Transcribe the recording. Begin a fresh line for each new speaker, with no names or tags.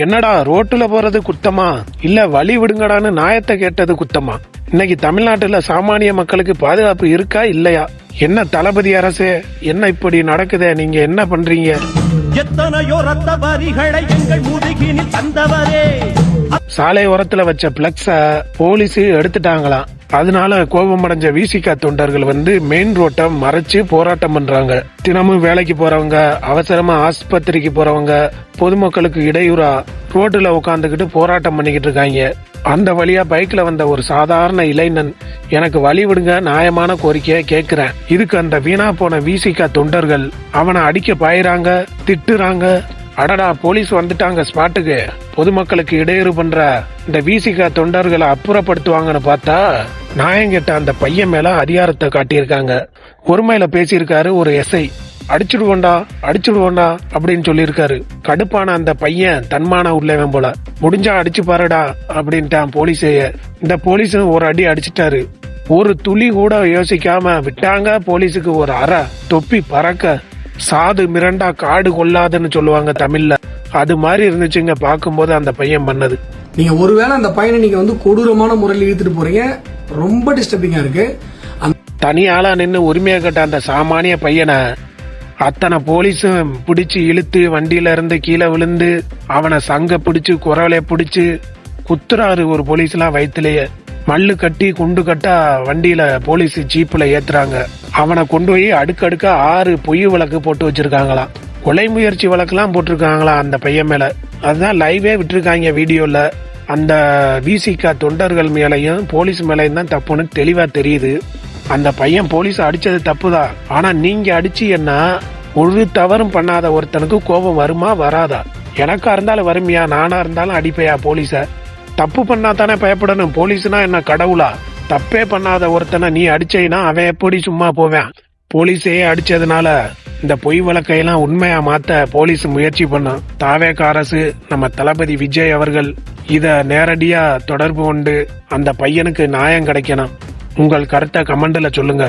என்னடா ரோட்டுல போறது குத்தமா இல்ல வழி விடுங்கடான்னு நாயத்தை கேட்டது குத்தமா? இன்னைக்கு தமிழ்நாட்டுல சாமானிய மக்களுக்கு பாதுகாப்பு இருக்கா இல்லையா? என்ன தளபதி அரசே, என்ன இப்படி நடக்குதே? நீங்க என்ன பண்றீங்க?
எத்தனையோ ரத்த வரிகளை எங்கள் முதுகினில் தந்தவரே.
சாலை ஓரத்துல வச்ச பிளக்ஸ போலீஸ் எடுத்துட்டாங்களாம். அதனால கோபமடைஞ்ச விசிக தொண்டர்கள் மெயின் ரோட்டை மறைச்சு போராட்டம் பண்றாங்க. தினமும் வேலைக்கு போறவங்க, அவசரமா ஆஸ்பத்திரிக்கு போறவங்க, பொதுமக்களுக்கு இடையூறா ரோட்டுல உட்காந்துக்கிட்டு போராட்டம் பண்ணிக்கிட்டு இருக்காங்க. அந்த வழியா பைக்ல வந்த ஒரு சாதாரண இளைஞன், எனக்கு வழி விடுங்க, நியாயமான கோரிக்கையை கேட்கிறேன். இதுக்கு அந்த வீணா போன விசிக தொண்டர்கள் அவனை அடிக்க பாயிறாங்க, திட்டுறாங்க. அடடா, போலீஸ் வந்துட்டாங்க ஸ்பாட்டுக்கு, பொதுமக்களுக்கு இடையூறு பண்ற இந்த விசிக தொண்டர்களை அப்புறப்படுத்துவாங்கன்னு பார்த்தா நியாயம் கேட்ட அந்த பையன் மேல அதிகாரத்தை காட்டியிருக்காங்க. ஒருமையில பேசியிருக்காரு ஒரு எஸ்ஐ. அடிச்சுடுவோண்டா அடிச்சுடுவோண்டா அப்படின்னு சொல்லியிருக்காரு. கடுப்பான அந்த பையன் தன்மான உள்ளவன் போல, முடிஞ்சா அடிச்சு பாருடா அப்படின்ட்டான் போலீஸைய. இந்த போலீஸும் ஒரு அடி அடிச்சிட்டாரு. ஒரு துளி கூட யோசிக்காம விட்டாங்க. போலீஸுக்கு ஒரு அறை தொப்பி பறக்க. சாது மிரண்டா காடு கொள்ளாதுன்னு சொல்லுவாங்க தமிழ்ல. அது மாதிரி இருந்துச்சுங்க பார்க்கும்போது அந்த பையன் பண்ணது.
நீங்க ஒருவேளை அந்த பையனை நீங்க கொடூரமான முறையில் இழுத்துட்டு போறீங்க, ரொம்ப டிஸ்டர்பிங்கா இருக்கு.
தனியாளா நின்று உரிமையை கட்ட அந்த சாமானிய பையனை அத்தனை போலீஸும் பிடிச்சு இழுத்து வண்டியில இருந்து கீழே விழுந்து அவனை சங்க பிடிச்சு குரவலைய பிடிச்சு குத்துறாரு. ஒரு போலீஸ்லாம் வயிற்றுலயே மல்லு கட்டி குண்டு கட்டா வண்டியில போலீஸ் ஜீப்ல ஏத்துறாங்க. அவனை கொண்டு போய் அடுக்கடுக்கா 6 பொய் வழக்கு போட்டு வச்சிருக்காங்களாம். கொலை முயற்சி வழக்கெல்லாம் போட்டிருக்காங்களா அந்த பையன் மேல. அதுதான் லைவே விட்டுருக்காங்க வீடியோல. அந்த விசிக தொண்டர்கள் மேலையும் போலீஸ் மேலையும் தான் தப்புன்னு தெளிவா தெரியுது. அந்த பையன் போலீஸ் அடிச்சது தப்புதான். ஆனா நீங்க அடிச்சீங்கன்னா ஒரு தவறும் பண்ணாத ஒருத்தனுக்கு கோபம் வருமா வராதா? எனக்கா இருந்தாலும் வருமையா? நானா இருந்தாலும் அடிப்பையா போலீஸ? தப்பு பண்ணா தானே பயப்படணும். போலீஸ்னா என்ன கடவுளா? தப்பே பண்ணாத ஒருத்தனை நீ அடிச்சைனா அவன் எப்படி சும்மா போவேன்? போலீஸையே அடிச்சதுனால இந்த பொய் வழக்கையெல்லாம் உண்மையா மாத்த போலீஸ் முயற்சி பண்ணும். தாவேக அரசு, நம்ம தளபதி விஜய் அவர்கள் இத நேரடியா தொடர்பு கொண்டு அந்த பையனுக்கு நியாயம் கிடைக்கணும். உங்கள் கருத்தை கமெண்ட்ல சொல்லுங்க.